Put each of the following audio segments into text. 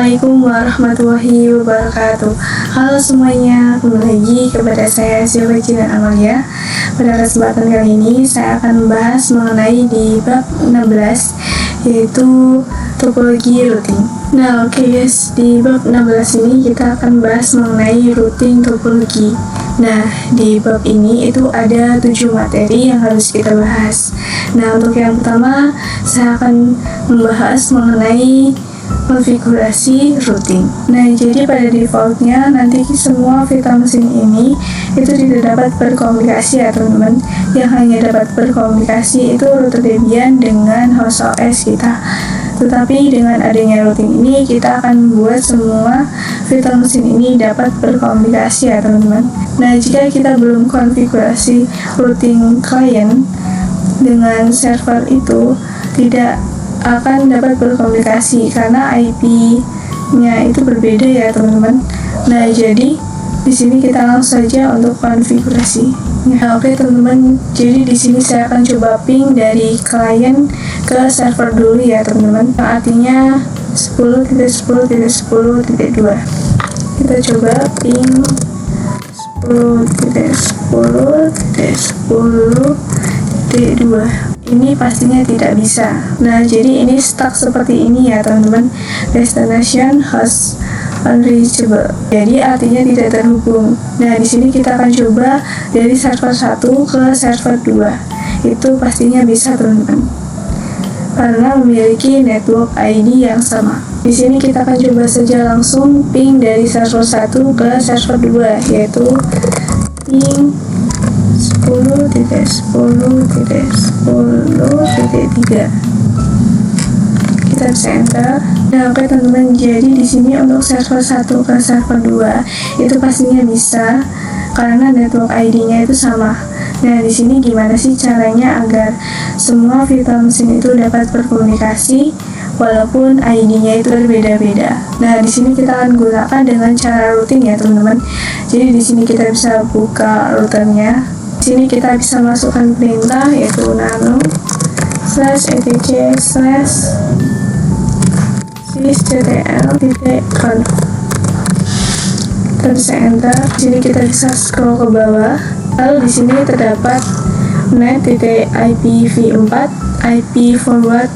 Assalamualaikum warahmatullahi wabarakatuh. Halo semuanya, kembali lagi kepada saya Silva dan Amalia. Pada kesempatan kali ini saya akan membahas mengenai di bab 16, yaitu topologi routing. Nah oke guys, di bab 16 ini kita akan bahas mengenai routing topologi. Nah di bab ini itu ada 7 materi yang harus kita bahas. Nah untuk yang pertama saya akan membahas mengenai konfigurasi routing. Nah, jadi pada defaultnya nanti semua virtual machine ini itu tidak dapat berkomunikasi ya teman-teman. Yang hanya dapat berkomunikasi itu router Debian dengan host OS kita. Tetapi dengan adanya routing ini kita akan buat semua virtual machine ini dapat berkomunikasi ya teman-teman. Nah, jika kita belum konfigurasi routing client dengan server itu tidak akan dapat berkomunikasi karena IP-nya itu berbeda ya teman-teman. Nah jadi di sini kita langsung saja untuk konfigurasi. Nah, oke teman-teman, jadi di sini saya akan coba ping dari klien ke server dulu ya teman-teman. Artinya 10.10.10.2. Kita coba ping 10.10.10.2. Ini pastinya tidak bisa. Nah, jadi ini stuck seperti ini ya teman-teman. Destination host unreachable. Jadi artinya tidak terhubung. Nah, di sini kita akan coba dari server 1 ke server 2. Itu pastinya bisa teman-teman. Karena memiliki network ID yang sama. Di sini kita akan coba saja langsung ping dari server 1 ke server 2, yaitu ping 10.10.10.3. Kita bisa enter. Nah, oke teman-teman, jadi di sini untuk server 1 ke server 2 itu pastinya bisa karena network ID-nya itu sama. Nah, di sini gimana sih caranya agar semua virtual machine itu dapat berkomunikasi walaupun ID-nya itu berbeda-beda. Nah, di sini kita akan gunakan dengan cara routing ya, teman-teman. Jadi di sini kita bisa buka routernya. Di sini kita bisa masukkan perintah yaitu nano /etc/sysctl.conf. Kita bisa enter. Di sini kita bisa scroll ke bawah. Lalu di sini terdapat net.ipv4 IP forward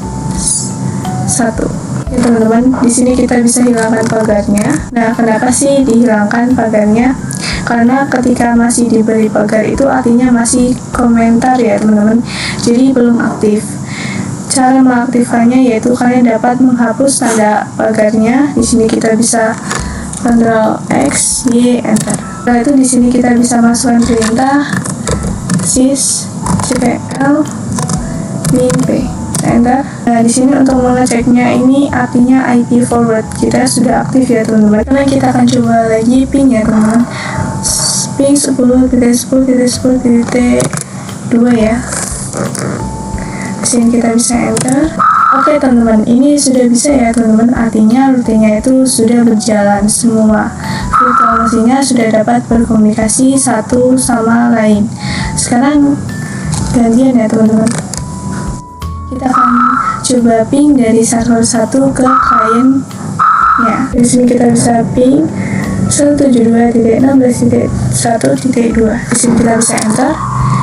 1. Ya teman-teman, di sini kita bisa hilangkan pagarnya. Nah, kenapa sih dihilangkan pagarnya? Karena ketika masih diberi pagar itu artinya masih komentar ya teman-teman, jadi belum aktif. Cara mengaktifkannya yaitu kalian dapat menghapus tanda pagarnya. Di sini kita bisa Ctrl X Y enter. Setelah itu di sini kita bisa masukkan perintah sysctl min p enter. Nah, di sini untuk mengeceknya ini artinya IP forward kita sudah aktif ya teman-teman. Karena kita akan coba lagi ping ya teman-teman. Ping 10.10.10.2 ya. Di sini kita bisa enter. Oke teman-teman, ini sudah bisa ya teman-teman. Artinya routingnya itu sudah berjalan semua. Virtual machine-nya sudah dapat berkomunikasi satu sama lain. Sekarang gantian ya teman-teman. Kita akan coba ping dari server 1 ke klien ya. Di sini kita bisa ping 172.16.1.2. Di sini kita bisa enter.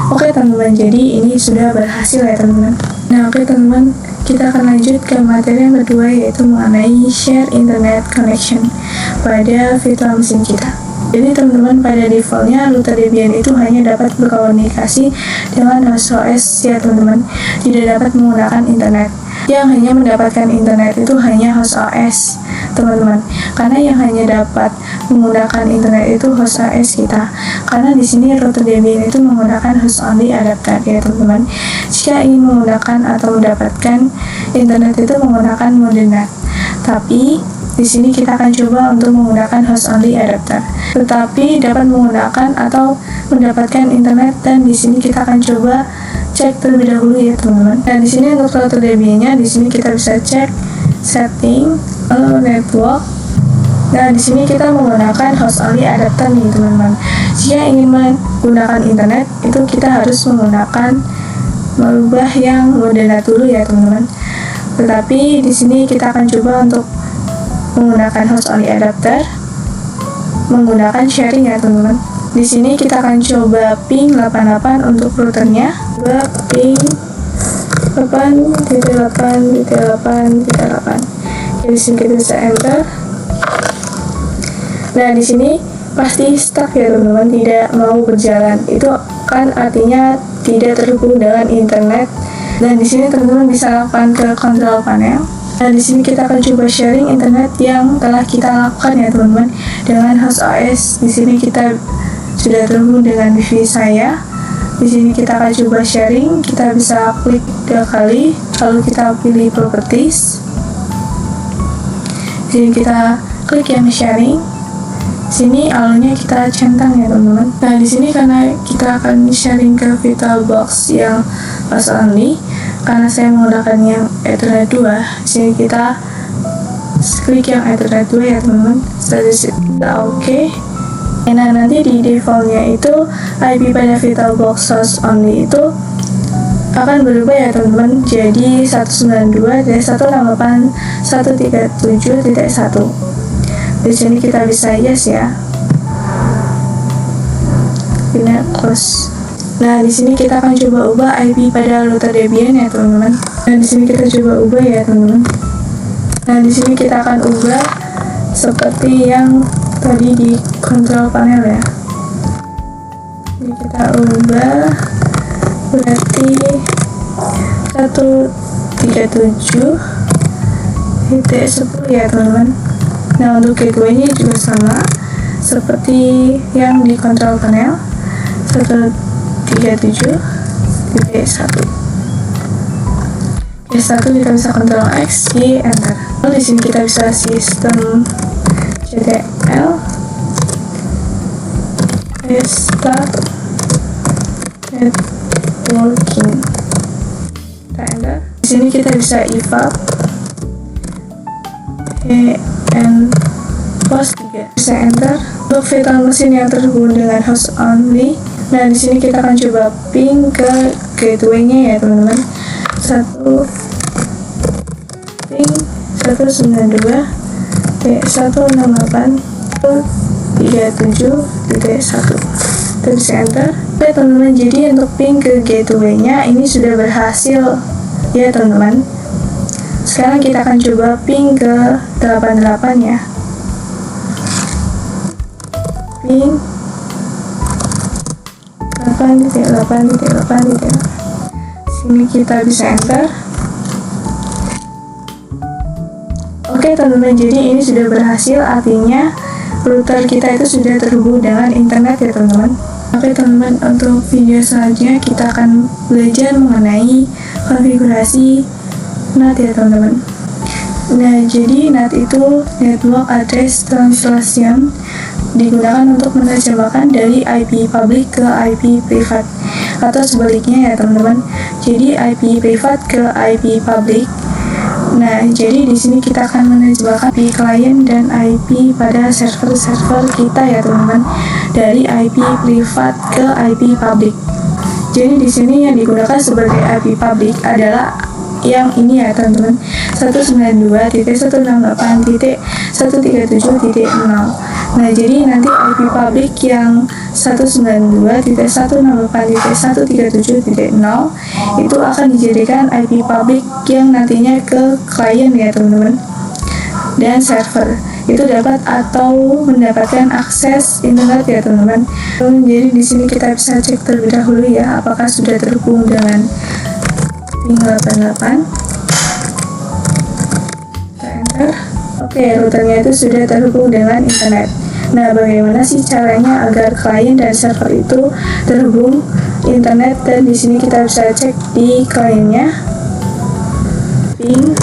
Oke teman-teman, jadi ini sudah berhasil ya teman-teman. Nah oke teman-teman, kita akan lanjut ke materi yang kedua yaitu mengenai share internet connection pada virtual machine kita. Jadi teman-teman, pada defaultnya router Debian itu hanya dapat berkomunikasi dengan host OS ya teman-teman, tidak dapat menggunakan internet. Yang hanya mendapatkan internet itu hanya host OS teman-teman, karena yang hanya dapat menggunakan internet itu host OS kita. Karena di sini router Debian itu menggunakan host only adapter ya teman-teman. Jika ingin menggunakan atau mendapatkan internet itu menggunakan mode NAT. Tapi di sini kita akan coba untuk menggunakan host only adapter. Tetapi dapat menggunakan atau mendapatkan internet, dan di sini kita akan coba cek terlebih dahulu ya teman-teman. Dan di sini untuk router Debian-nya di sini kita bisa cek setting network. Nah, di sini kita menggunakan host only adapter nih teman-teman. Jika ingin menggunakan internet itu kita harus merubah yang mode NAT dulu ya teman-teman. Tetapi di sini kita akan coba untuk menggunakan host only adapter, menggunakan sharing ya teman-teman. Di sini kita akan coba ping 88 untuk routernya. Coba ping 8.8.8.8. Di sini kita bisa enter. Nah, di sini pasti stuck ya teman-teman, tidak mau berjalan. Itu kan artinya tidak terhubung dengan internet. Dan di sini teman-teman bisa lakukan ke control panel. Nah, di sini kita akan coba sharing internet yang telah kita lakukan ya teman-teman dengan host OS. Di sini kita sudah terhubung dengan wifi saya. Di sini kita akan coba sharing. Kita bisa klik 2 kali, lalu kita pilih properties. Di sini kita klik yang sharing. Di sini alurnya kita centang ya teman-teman. Nah, di sini karena kita akan sharing ke VitalBox yang host only, karena saya menggunakan yang Ethernet 2, di sini kita klik yang Ethernet 2 ya teman-teman. Status kita oke. Nah, nanti di defaultnya itu IP pada VitalBox host only itu akan berubah ya teman-teman, jadi 192.168.137.1. Di sini kita bisa yes ya. Ini close. Nah, di sini kita akan coba ubah IP pada router Debian ya teman-teman. Nah, di sini kita coba ubah ya teman-teman. Nah, di sini kita akan ubah seperti yang tadi di control panel ya. Jadi kita ubah berarti 137.10 ya teman-teman. Nah, untuk gateway-nya juga sama seperti yang di control panel, 137.1. S1 kita bisa Ctrl X, Y, Enter. Lalu di sini kita bisa sistem CTL, restart networking. Kita enter. Di sini kita bisa evap and host 3. Bisa enter. Untuk virtual machine yang terhubung dengan host only. Nah, di sini kita akan coba ping ke gateway-nya ya teman-teman. 192.168.37.1. Kita bisa enter. Oke teman-teman, jadi untuk ping ke gateway-nya ini sudah berhasil ya teman-teman. Sekarang kita akan coba ping ke 88 ya. Ping 8.8.8. Sini kita bisa enter. Oke teman-teman, jadi ini sudah berhasil, artinya router kita itu sudah terhubung dengan internet ya teman-teman. Oke teman-teman, untuk video selanjutnya kita akan belajar mengenai konfigurasi NAT ya teman-teman. Nah, jadi NAT itu Network Address Translation, digunakan untuk menerjemahkan dari IP public ke IP privat atau sebaliknya ya teman-teman. Jadi IP privat ke IP public. Nah, jadi di sini kita akan menerjemahkan IP client dan IP pada server-server kita ya teman-teman, dari IP privat ke IP public. Jadi di sini yang digunakan sebagai IP public adalah yang ini ya teman-teman, 192.168.137.0. Nah, jadi nanti IP public yang 192.168.137.0 itu akan dijadikan IP public yang nantinya ke klien ya teman-teman, dan server itu dapat atau mendapatkan akses internet ya teman-teman. Jadi di sini kita bisa cek terlebih dahulu ya apakah sudah terhubung dengan ping 88. Kita enter. Oke, routernya itu sudah terhubung dengan internet. Nah, bagaimana sih caranya agar klien dan server itu terhubung internet? Dan di sini kita bisa cek di kliennya ping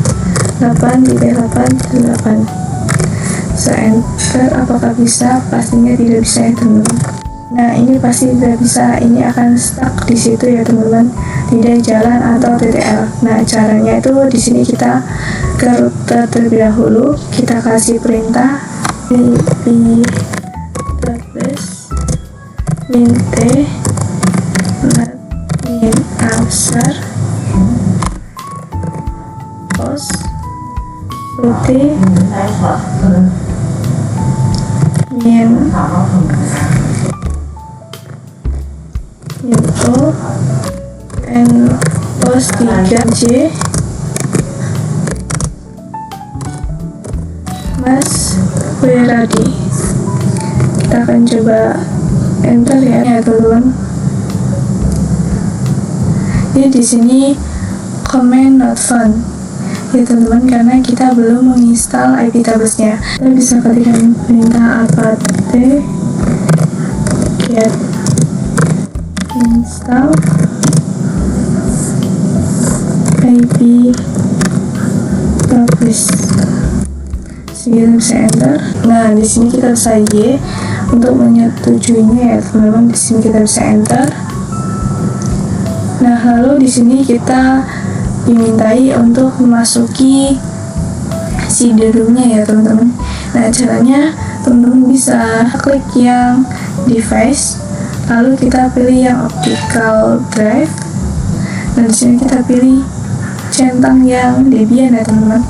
8.8.8. Saya enter, apakah bisa? Pastinya tidak bisa ya teman-teman. Nah, ini pasti tidak bisa, ini akan stuck di situ ya teman-teman, tidak jalan atau TTL. Nah, caranya itu di sini kita ke router terlebih dahulu, kita kasih perintah ip address min t min absar host root info n pos 3j Mas Wiradi. Kita akan coba enter ya teman-teman. Jadi di sini comment not found ya teman-teman, karena kita belum menginstal iptables-nya. Kita bisa ketikkan perintah apt get install iptables. Kita bisa enter. Nah, di sini kita bisa Y untuk menyetujuinya ya teman-teman. Di sini kita bisa enter. Nah, lalu di sini kita dimintai untuk memasuki CD-ROM-nya ya teman-teman. Nah, caranya teman-teman bisa klik yang device, lalu kita pilih yang optical drive. Dan di sini kita pilih centang yang Debian ya teman-teman.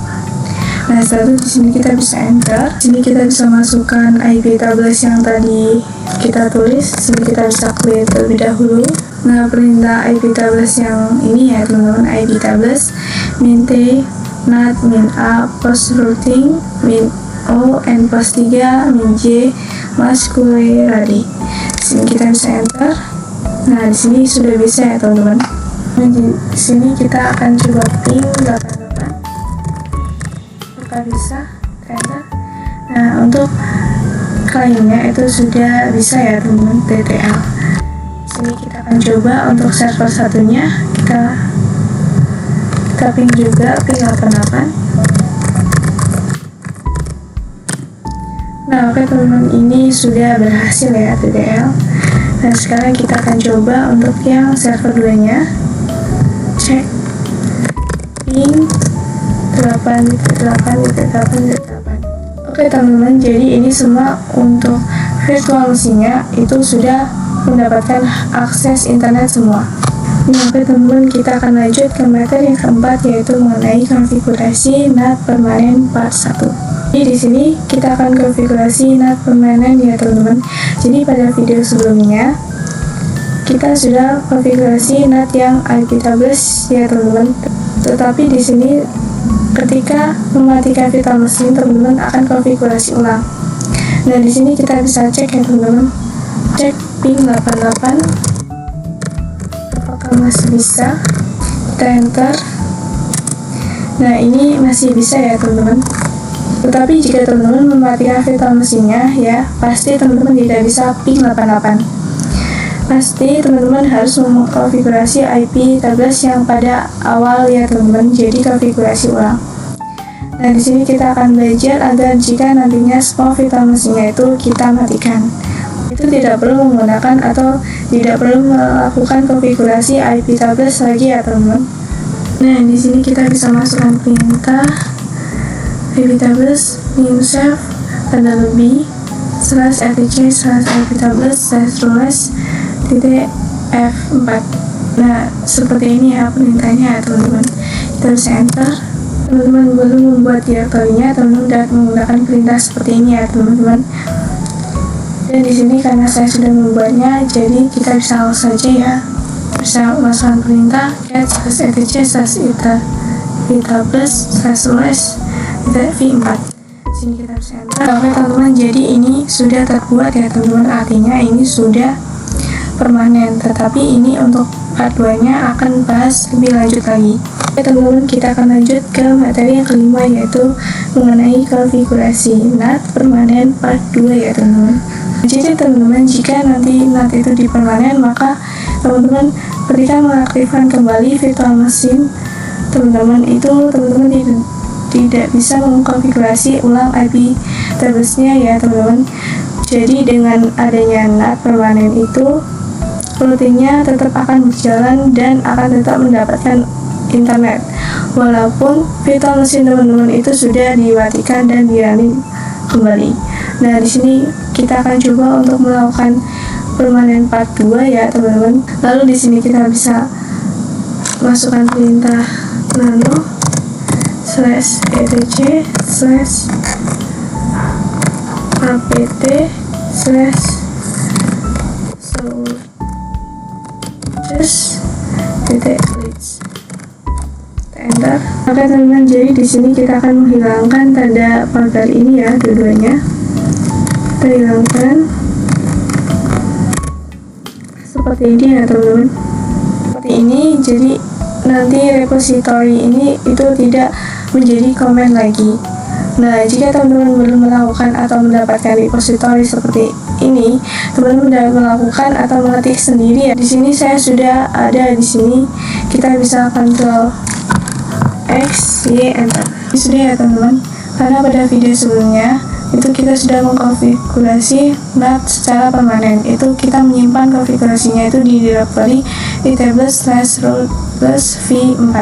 Nah, setelah itu di sini kita bisa enter. Di sini kita bisa masukkan iptables yang tadi kita tulis. Di sini kita bisa clear terlebih dahulu. Nah, perintah iptables yang ini ya teman-teman, iptables min t nat min a post routing min o n post 3 min j Mas Wiradi. Di sini kita bisa enter. Nah, di sini sudah bisa ya teman-teman. Nah, di sini kita akan coba ping 88. Apakah bisa? Enter. Nah, untuk kliennya itu sudah bisa ya teman-teman, TTL. Sini kita akan coba untuk server satunya, kita ping juga ping 88. Nah, oke teman-teman, ini sudah berhasil ya TTL. Nah, sekarang kita akan coba untuk yang server 2 nya, cek ping 8.8.8.8. Oke teman-teman, jadi ini semua untuk virtual machine-nya itu sudah mendapatkan akses internet semua. Oke teman-teman, kita akan lanjut ke materi yang keempat, yaitu mengenai konfigurasi NAT permanen part 1. Jadi di sini kita akan konfigurasi NAT permanen ya teman-teman. Jadi pada video sebelumnya kita sudah konfigurasi NAT yang iptables ya teman-teman. Tetapi di sini ketika mematikan virtual machine, teman-teman akan konfigurasi ulang. Nah, di sini kita bisa cek ya teman-teman. Cek ping 88 apakah masih bisa. Kita enter. Nah, ini masih bisa ya teman-teman. Tetapi jika teman-teman mematikan virtual machine-nya ya, pasti teman-teman tidak bisa ping 88. Pasti teman-teman harus mengkonfigurasi iptables yang pada awal ya teman-teman, jadi konfigurasi ulang. Nah, di sini kita akan belajar agar jika nantinya semua virtual machine-nya itu kita matikan, itu tidak perlu menggunakan atau tidak perlu melakukan konfigurasi iptables lagi ya teman-teman. Nah, di sini kita bisa masukkan perintah iptables min save tanda lebih /etc/iptables/rules.f4. Nah, seperti ini ya perintahnya ya teman-teman. Kita bisa enter. Teman-teman belum membuat direktorinya, teman-teman dapat menggunakan perintah seperti ini ya teman-teman. Dan di sini karena saya sudah membuatnya, jadi kita bisa langsung saja ya, bisa masukkan perintah get/etc/iptables/rules.v4. Sini kita bisa enter. Oke teman-teman, jadi ini sudah terbuat ya teman-teman, artinya ini sudah permanen. Tetapi ini untuk part 2 nya akan bahas lebih lanjut lagi. Oke teman-teman, kita akan lanjut ke materi yang kelima, yaitu mengenai konfigurasi NAT permanen part 2 ya teman-teman. Jadi teman-teman, jika nanti NAT itu dipermanen, maka teman-teman ketika mengaktifkan kembali virtual machine teman-teman itu teman-teman tidak bisa mengkonfigurasi ulang iptables-nya ya teman-teman. Jadi dengan adanya NAT permanen itu, rutinnya tetap akan berjalan dan akan tetap mendapatkan internet walaupun virtual machine teman-teman itu sudah dimatikan dan dirunning kembali. Nah, di sini kita akan coba untuk melakukan permanen part 2 ya teman-teman. Lalu di sini kita bisa masukkan perintah nano /etc/apt slash soldiers titik leads. Enter. Oke teman-teman, jadi di sini kita akan menghilangkan tanda pagar ini ya, dua-duanya. Kita hilangkan seperti ini ya teman-teman. Seperti ini, jadi nanti repository ini itu tidak menjadi komen lagi. Nah, jika teman-teman belum melakukan atau mendapatkan repository seperti ini, teman-teman dapat melakukan atau mengetik sendiri ya. Di sini saya sudah ada di sini. Kita bisa Ctrl X, Y, Enter. Ini sudah ya teman-teman. Karena pada video sebelumnya itu kita sudah mengkonfigurasi NAT secara permanen. Itu kita menyimpan konfigurasinya itu di directory itables/root+v4.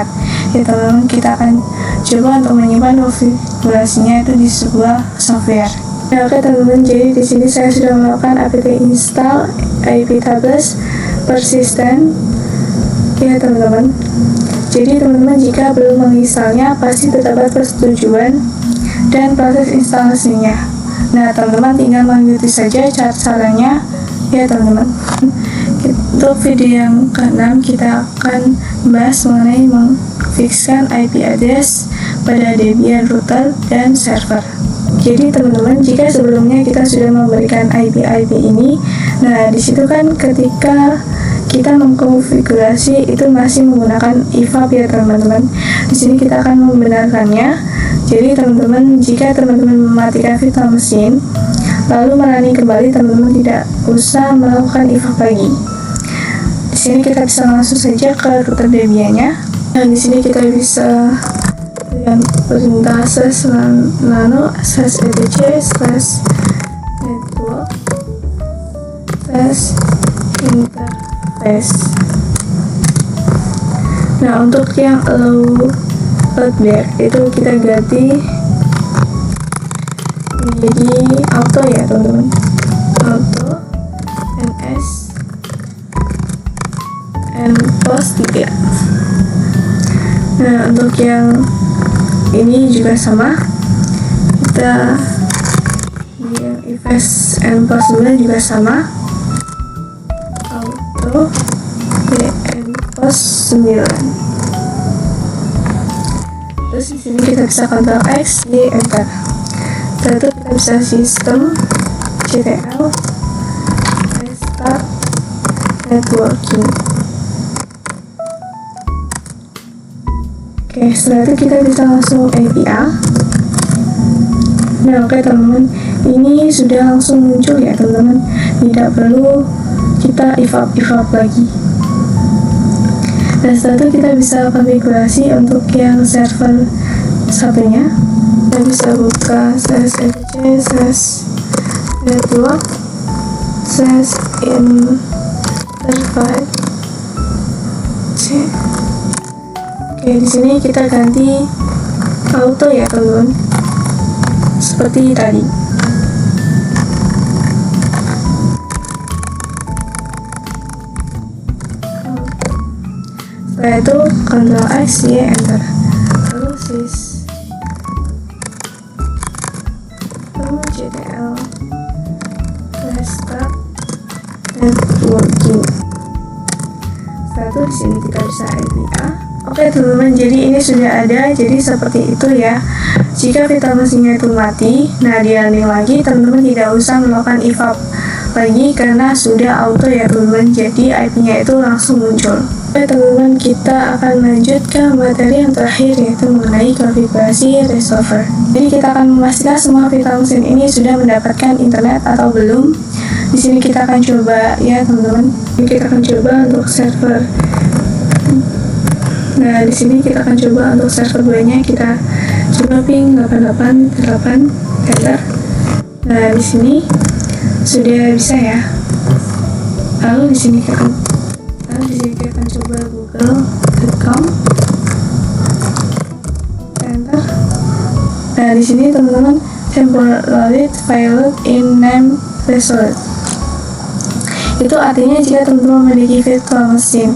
Ya teman-teman, kita akan coba untuk menyimpan konfigurasinya itu di sebuah software. Nah, oke teman-teman, jadi di sini saya sudah melakukan apt install iptables persistent. Ya teman-teman. Jadi teman-teman jika belum menginstalnya pasti terdapat persetujuan dan proses instalasinya. Nah teman-teman tinggal mengikuti saja caranya ya teman-teman. Untuk video yang ke-6 kita akan membahas mengenai memfikskan IP address pada Debian router dan server. Jadi teman-teman, jika sebelumnya kita sudah memberikan IP ini, nah disitu kan ketika kita mengkonfigurasi itu masih menggunakan IVAP ya teman-teman. Di sini kita akan membenarkannya. Jadi teman-teman, jika teman-teman mematikan virtual machine lalu merunning kembali, teman-teman tidak usah melakukan IVAP lagi. Di sini kita bisa langsung saja ke router Debian-nya. Dan di sini kita bisa dengan perintah /nano /etc/network /interface. Nah, untuk yang allow loadback itu kita ganti menjadi auto ya teman-teman. Auto ns and post 3. Nah, untuk yang ini juga sama, kita di yang events and post 9 juga sama, auto and post 9. Terus di sini kita bisa Ctrl X, Y, Enter. Setelah itu kita bisa sistem ctl restart networking. Oke, setelah itu kita bisa langsung API. Nah, oke teman-teman, ini sudah langsung muncul ya teman-teman. Tidak perlu kita IVAP lagi. Dan setelah itu kita bisa konfigurasi untuk yang server satunya. Kita bisa buka /etc/network /interface. Oke, di sini kita ganti auto ya teman-teman, seperti tadi. Setelah itu Ctrl X, Y, Enter. Terus ctl restart networking. Setelah itu di sini kita bisa API. Oke teman-teman, jadi ini sudah ada, jadi seperti itu ya. Jika virtual machine-nya itu mati, nah di running lagi, teman-teman tidak usah melakukan IVAP lagi karena sudah auto ya teman-teman, jadi IP-nya itu langsung muncul. Oke teman-teman, kita akan lanjut ke materi yang terakhir, yaitu mengenai konfigurasi resolver. Jadi kita akan memastikan semua virtual machine ini sudah mendapatkan internet atau belum. Di sini kita akan coba ya teman-teman, kita akan coba untuk server. Nah, di sini kita akan coba untuk server 2-nya, kita coba ping 888 enter. Nah, di sini sudah bisa ya. Lalu di sini kita akan coba google.com enter. Nah, di sini teman-teman temporary failed in name result. Itu artinya jika teman-teman memiliki virtual machine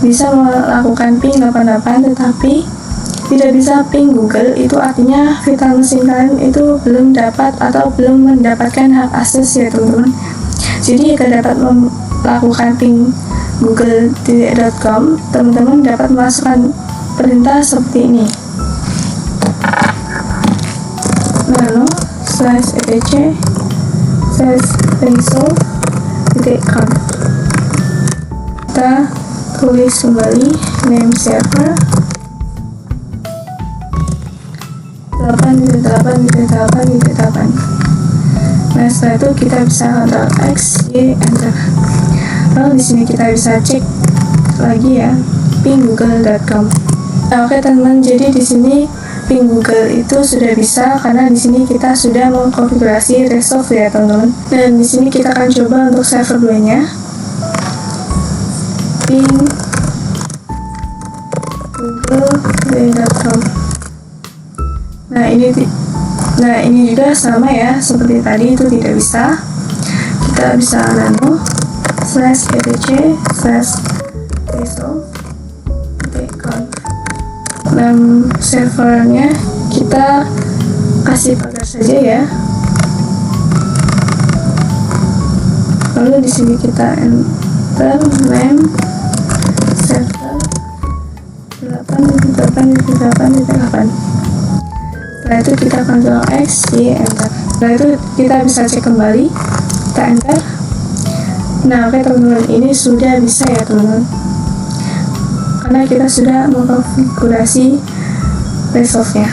bisa melakukan ping 88 tetapi tidak bisa ping Google, itu artinya virtual machine kalian itu belum dapat atau belum mendapatkan hak akses ya teman-teman. Jadi agar dapat melakukan ping google.com, teman-teman dapat memasukkan perintah seperti ini: nano /etc /pencil.com. Kita tulis kembali name server 8.8.8.8. Nah, setelah itu kita bisa Ctrl X, Y, Enter. Lalu di sini kita bisa cek lagi ya, ping google.com. Nah, oke teman-teman, jadi di sini ping Google itu sudah bisa karena di sini kita sudah mengkonfigurasi Resolve ya teman-teman. Dan di sini kita akan coba untuk server 2-nya. Ping google.com. Nah ini juga sama ya, seperti tadi itu tidak bisa. Kita bisa nano /etc/resolve.com. Servernya kita kasih pagar saja ya. Lalu di sini kita enter name server 8.8.8.8. Setelah itu kita Ctrl X, Y, Enter. Setelah itu kita bisa cek kembali, kita Enter. Nah oke teman-teman, ini sudah bisa ya teman-teman, karena kita sudah mengkonfigurasi Resolve-nya.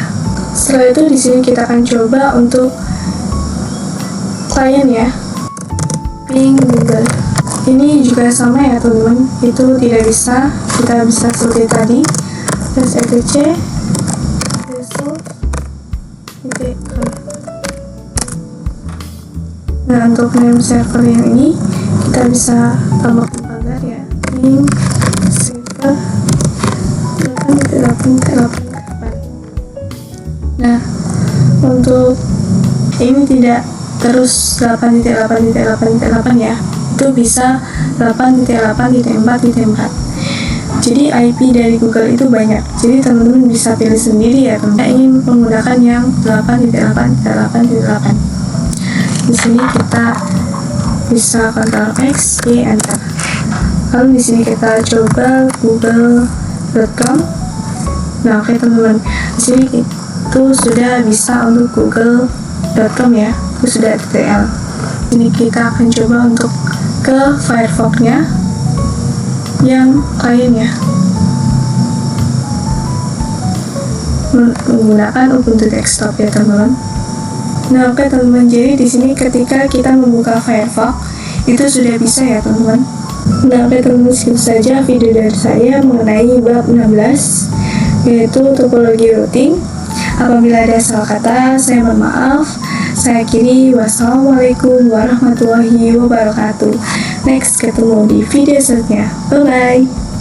Setelah itu di sini kita akan coba untuk klien ya, ping Google. Ini juga sama ya teman-teman, itu tidak bisa. Kita bisa seperti tadi, /etc Nah untuk name server yang ini kita bisa tambahkan pagar ya, ping server 8.8.8. Nah untuk ini tidak terus 8.8.8 ya, itu bisa 8.8.4.4. Jadi IP dari Google itu banyak, jadi teman-teman bisa pilih sendiri ya teman-teman. Saya ingin menggunakan yang 8.8.8.8. Di sini kita bisa Ctrl X, Y, Enter. Lalu di sini kita coba google.com. Nah oke teman-teman, di sini itu sudah bisa untuk google.com ya, itu sudah TTL. Ini kita akan coba untuk ke Firefox-nya yang kliennya menggunakan Ubuntu desktop ya teman-teman. Nah oke teman-teman, jadi di sini ketika kita membuka Firefox itu sudah bisa ya teman-teman. Nah oke teman-teman, segitu saja video dari saya mengenai bab 16, yaitu topologi routing. Apabila ada salah kata, saya mohon maaf. Saya akhiri, wassalamualaikum warahmatullahi wabarakatuh. Next ketemu di video selanjutnya. Bye bye.